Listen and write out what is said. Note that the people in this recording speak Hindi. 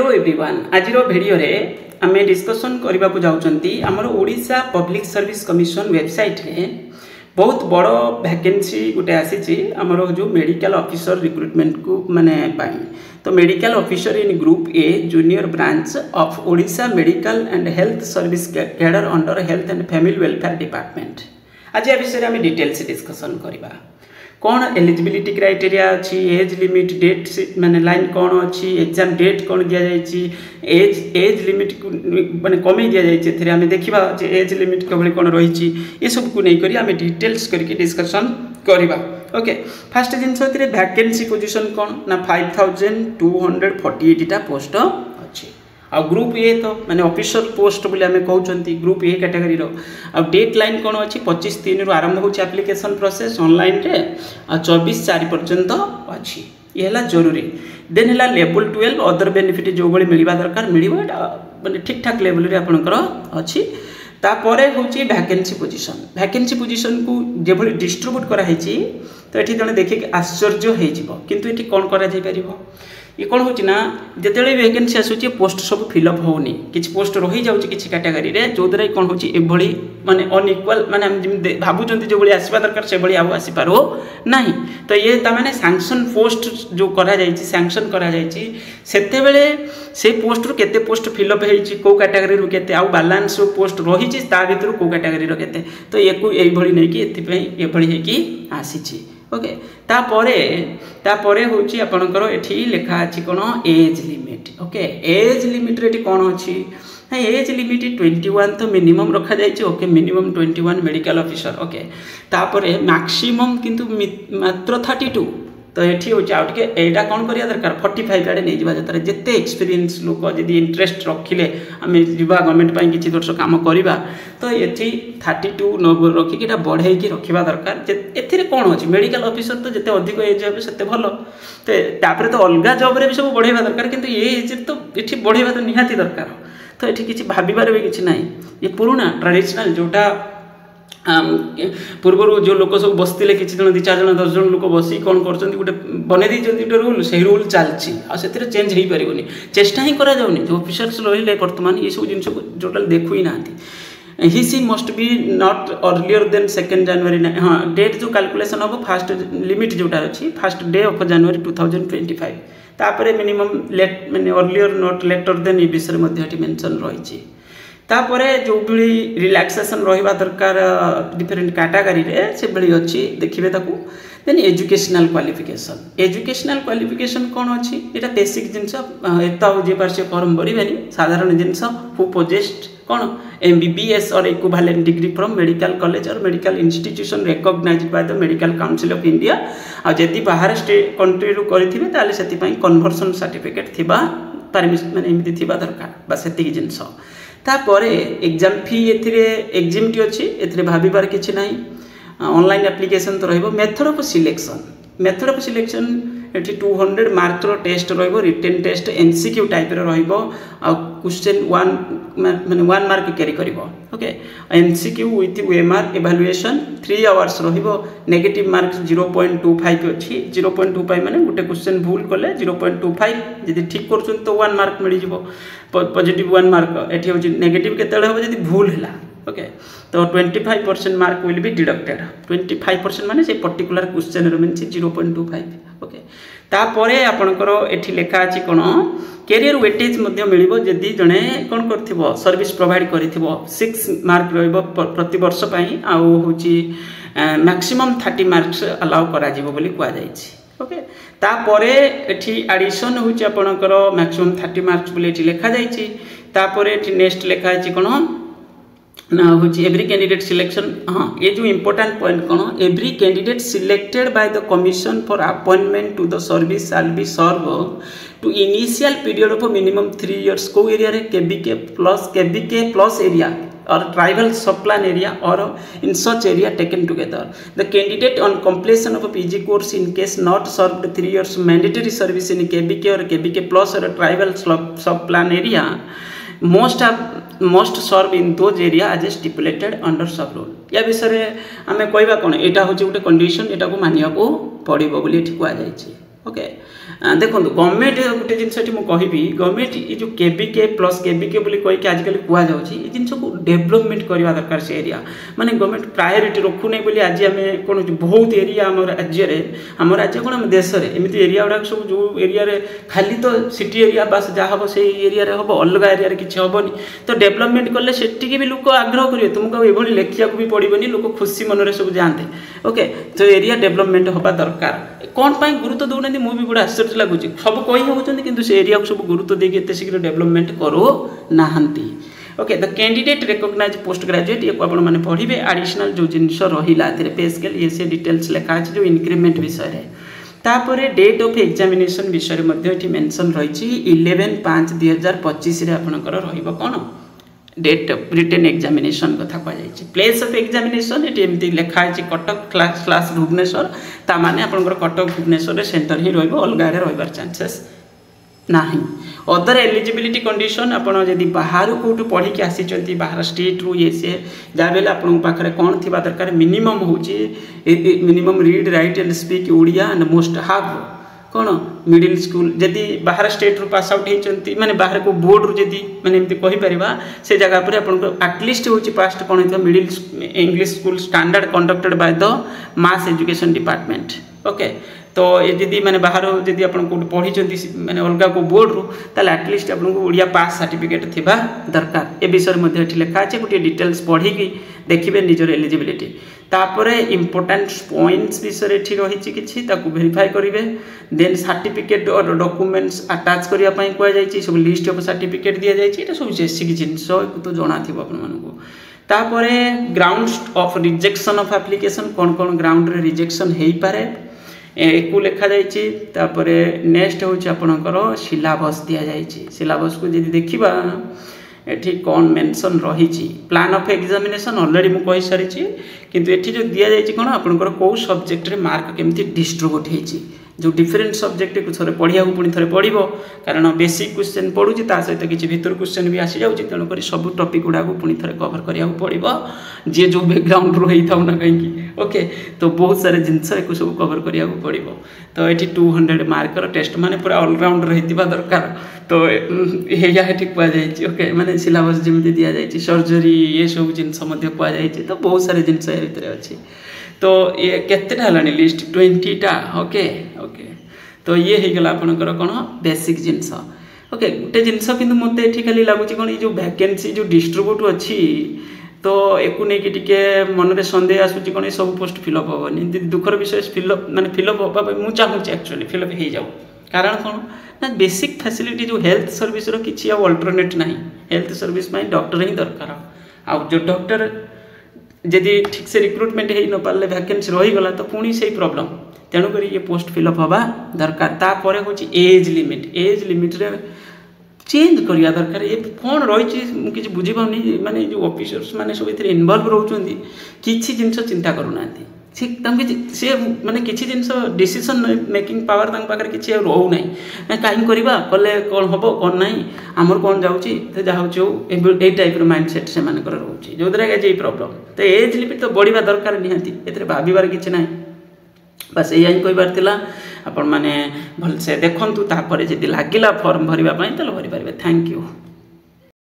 हेलो एवरीवन आज वीडियो रे आमे डिस्कशन करबा को जाउचंती हमर Odisha public service commission website रे बहुत बड़ वैकेंसी गुटे आसीची हमर जो मेडिकल ऑफिसर रिक्रूटमेंट को माने पाई। तो medical officer in group A junior branch of Odisha medical and health service cadre under health and family welfare department. आज या विषय आम डिटेल्स डिस्कसन करबा। कौन एलिजिबिलिटी क्राइटेरिया अच्छी, एज लिमिट, डेट माने लाइन कौन अच्छी, एग्जाम डेट कौन दि जाइए, एज लिमिट माने कमे दि जाइए आम देखा एज लिमिट कभी कौन रही ये सब को नहीं आम डिटेल्स करके डिस्कसन करवा। ओके फास्ट जिनस वैकेंसी पोजीशन कौन ना 5248 पोस्ट अच्छी। आ ग्रुप ए तो माने ऑफिसर पोस्ट बोली आम कहते ग्रुप ए कैटेगरी आ डेट लाइन कौन अच्छी 25/3 रु आरंभ हो एप्लिकेशन प्रोसेस ऑनलाइन रे आ 24/4 पर्यंत अच्छी। ये है जरूरी। देन है लेवल 12 अदर बेनिफिट जो भाई मिलवा दरकार मिल माने ठीक ठाक लेवल रे आपनकर अच्छी। तापर हूँ वैकेंसी पोजीशन। वैकेंसी पोजीशन को जो भाई डिस्ट्रीब्यूट कराई तो ये जड़े देखिए आश्चर्य हो किंतु ये कौन कर ये कौन हो जिते वैकेंसी आसूँ पोस्ट सब फिलअप होनी किसी पोस्ट रही जाऊँगी किसी कैटेगरी रे जो द्वारा कौन हो माने अनइक्वाल माने भावुं जो भाई आसवा दरकार से भाई आसी पार ना। तो ये ताने सैंक्शन पोस्ट जो सैंक्शन करते से पोस्ट रू केते पोस्ट फिलअप होती कौ कैटेगरी रू केते आउ बैलेंस पोस्ट रही भर कौ कैटेगरी रो केते। तो ये नहीं ये आसी। ओके तापरे होची आपनकर एठी लेखा अछि कोन age limit. Okay age limit रे कोन अछि एज लिमिट 21 तो मिनिमम रखा जाइए। Okay minimum 21 medical officer. Okay तापरे मैक्सिमम किंतु मात्र 32। तो ये हूँ आउटा कौन करिया दरकार 45 आड़े नहीं जावा जतरे जिते एक्सपीरियंस लोक जदि इंटरेस्ट रखिले आम जीवा गवर्नमेंट पाई किछि वर्ष काम करवा। तो ये 32 रखिक बढ़े रखा दरकार। एथिरे कौन अच्छी मेडिकल ऑफिसर तो जिते अधिक एज हे से भल। तो अलग जॉब रे भी सब बढ़ेवा दरकार किंतु ये एज तो ये बढ़ेवा तो निहाती दरकार। तो ये किसी भाविबार भी किसी ना ये पुराना ट्रेडिशनल जोटा पूर्व जो लोक सब बसते किसी जन 2-4 जन 10 जन लोक बस कौन कर गोटे बनई गोटे रूल से रूल चलती से चेंज हो पारे चेष्टा ही करा जाउनी। जो ऑफिसर्स रही बर्तमान ये सब जिन टोटाल देखु ही ना। He she must be not earlier than 2 January. हाँ डेट जो कैलकुलेशन हम फास्ट लिमिट जोटा अच्छी फर्स्ट डे ऑफ जनवरी 2025। तापर मिनिमम लेट माने अर्लियर नॉट लेटर देन ये विषय मेंशन रही। तापर जो भी रिलैक्सेशन रहा दरकार डिफरेंट कैटेगरी रे से भली अच्छी देखिए ताकू। देन एजुकेशनल क्वालिफिकेशन कौन अच्छी ये बेसिक जिनस एता जे पार से फॉर्म भरबेनी साधारण जिनस हु पोजेस्ट कौन MBBS और equivalent degree from medical college और medical institution recognised by the medical council of India. आ जदि बाहर स्टेट कंट्री रू करिथिबे ताले सेति पई कन्वर्सन सर्टिफिकेट थिबा परमिशन माने एमिति थिबा दरकार बस सेति जिनस। तापर एग्जाम फी एथिरे एग्जिमटी अच्छी एथिरे भाविबार किछि नाही। ऑनलाइन एप्लिकेशन तो रहिबो। मेथड ऑफ सिलेक्शन एठी 200 मार्क रो टेस्ट रहिबो रिटन टेस्ट MCQ टाइप रो रहिबो आ क्वेश्चन 1 माने 1 मार्क कैरी करिवो। Okay MCQ with OMR evaluation 3 hours रहिबो। नेगेटिव मार्क 0.25 अछि। 0.25 माने गुटे क्वेश्चन भूल कले 0.25 जदि ठीक करछन तो 1 मार्क मिल जिवो। पॉजिटिव 1 मार्क एठी होछि नेगेटिव केतेले हो जदि भूल हैला। ओके तो 25% मार्क विल बी डिडक्टेड। 25% माने से पर्टिकुलर क्वेश्चन रो मीन 0.25। ओके तापरे आपनकर एठी लेखा अछि कोन कैरियर वेटेज मध्य मिलिबो जदि जणे कोन करथिबो सर्विस प्रोवाइड करिथिबो 6 मार्क रहइबो प्रति वर्ष पई आ होछि मैक्सिमम 30 मार्क्स अलाउ करा जिवो बोली कुआ जायछि। ओके तापरे एठी एडिशन होछि आपनकर मैक्सिमम 30 मार्क्स बोली एठी लेखा जायछि। तापरे एठी नेक्स्ट लेखा अछि कोन ना होची एवरी कैंडिडेट सिलेक्शन। हाँ ये जो इम्पोर्टेंट पॉइंट कौन every candidate selected by the commission for appointment to the service shall be serve to initial period of minimum 3 years को एरिया रे KBK प्लस एरिया और ट्राइबल सब प्लान एरिया और in such area taken together. The candidate on completion of a PG course in case not served 3 years mandatory service in KBK or KBK plus or a tribal sub plan area must serve in those area as stipulated under sub rule। या विषय आम कहवा कौन यहाँ हूँ गोटे कंडीशन यहाँ को मानिया को पड़ो बोली कहुई। ओके देखो गवर्नमेंट गोटे जिनस मुझे गवर्नमेंट ये जो केबीके प्लस केबीके कहीकि आजिकल कहुच्छी ये जिन को डेभलपमेंट करवा दरकार से एरिया माने गवर्नमेंट प्रायोरीटी रखुना बोली आज आम कौन बहुत एरिया आम राज्य कौन आम देश में एमती एरिया गुड़ाक सब जो एरिया खाली तो सिटी एरिया बास जहाँ हम से एरिया हम अलग एरिया किसी हेनी तो डेभलपमेंट कले से भी लोक आग्रह करेंगे तुमको ये लिखा भी पड़ोनी लोक खुशी मन सब जाते ओके तो एरिया डेभलपमेंट हवा दरकार कौन पाई गुरुत्व दौना मुझे बड़ा आश्चर्य लगुच सब कही होती कि से एरिया को सब गुरुत्व देके एत शीघ्र डेभलपमेंट करू ना okay the candidate recognise post graduate ये आप पढ़े एडिशनल जो जिनस रहा पे स्केल ये से डिटेल्स लिखा है जो इंक्रीमेंट विषय में तापर डेट ऑफ एग्जामिनेशन विषय में मेंशन रही 11/5/2025 आपंकर रहा डेट ऑफ रिटन एग्जामिनेशन कथा कहुई प्लेस ऑफ एग्जामिनेशन ये एमती लिखा है कटक क्लास भुवनेश्वर ताने आपंकर कटक भुवनेश्वर सेंटर ही अलग आड़े रही चांसेस ना अदर एलिजिबिलिटी कंडीशन आपड़ जदि बाहर कौटू पढ़ी की आसी बाहर स्टेट रु ये सी जहाँ भी आपरे कौन थी दरकार मिनिमम हूँ minimum read write and speak Odia and most have कौन मिडिल स्कूल जदि बाहर स्टेट रु पास आउट होती माने बाहर को बोर्ड रु जदि माने एमती कहीपर से जगह पर आपको आटलिस्ट हूँ पास्ट कौन होता middle English school standard conducted by the mass education department okay तो ये जदि माने बाहर जदि आप पढ़ी माने अलग को बोर्ड रु ताले आटलिस्ट आपको ओडिया पास सर्टिफिकेट थिबा दरकार ए विषय में लिखा है गोटे डिटेल्स पढ़ी देखिए निजर एलिजिबिलिटी तापरे इंपोर्टेंट पॉइंट्स विषय ये रही किसी वेरीफाई करेंगे देन सर्टिफिकेट और डॉक्यूमेंट्स अटैच करने कहुई सब लिस्ट ऑफ सर्टिफिकेट दि जाए सब बेसिक जिनस तो जना थी आपको तापरे ground of rejection of application कौन कौन ग्राउंड रे रिजेक्शन हो पारे एक लिखा जापर नेक्स्ट हूँ आपणकर सिलेबस दि जाए सिलेबस को जब देखा ये कौन मेंशन रही प्लान ऑफ एग्जामिनेशन ऑलरेडी मुझे सारी किंतु ये जो दि जाए कौन आपंकर कौ सब्जेक्ट रे मार्क केमती डिस्ट्रीब्यूट होती जो डिफरेंट सब्जेक्ट को थे पढ़िया पुणी थे पढ़ कारण बेसिक क्वेश्चन पढ़ुची सहित किसी भीतर क्वेश्चन भी आसी जाऊँगी तेणुक सब टॉपिक गुड़ा पुणी थे कवर करा पड़ो जी जो बैकग्राउंड रू होता ना कहीं ओके तो बहुत सारे जिनस एक सब कवर करा पड़ो तो ये 200 मार्कर टेस्ट माने पूरा ऑलराउंड रही दरकार तो या कहुई ओके माने सिलेबस जमी दि जाए सर्जरी ये सब जिनस कहुई तो बहुत सारे जिनस भितर अच्छी तो ये केतेटा हलानी लिस्ट 20टा ओके ओके तो ये हो गला आपनकर कौन बेसिक जिनस ओके गोटे जिनस किंतु मते एठी खाली लागुची कौन जो वैकेंसी जो डिस्ट्रीब्यूट अच्छी तो एकु नहीं कि टिके मन में सन्देह आसूची कौन सब पोस्ट फिलअप हेनी दुखर विषय फिलअप माने फिलअप हाँ मुझे चाहूँगी एक्चुअली फिलअप हो जाऊ कारण कौन ना बेसिक फैसिलिटी जो हेल्थ सर्विस किसी अल्टरनेट ना हेल्थ सर्विस डॉक्टर ही दरकार आउ जो डॉक्टर जदि ठीक से रिक्रुटमेंट हो न पारे वैकेंसी रहीगला तो पुणी से प्रॉब्लम तेणुक ये पोस्ट फिलअप हवा दरकार तापर हूँ एज लिमिट रे चेंज करवा दरकार ये कौन रही मुझे बुझीपानी माने जो ऑफिसर्स माने सब ये इनवल्व रोचंती किसी जिनस चिंता करूना सी माने किसी जिनस डिसीजन मेकिंग पावर पाखे किसी रोना कहीं करवा कले कौन हम कौन ना आमर कौन जाऊँगी जहाँ ये टाइप माइंडसेट से रोचे जो द्वारा ये प्रॉब्लम तो एज लिमिट तो बढ़िया दरकार निहाती ए भाबार किसी ना बस यही कहबार थिला आपण माने भलसे देखंतु तापर जदि लागिला फॉर्म भरिबा पई तले भरि पारिबे थैंक यू।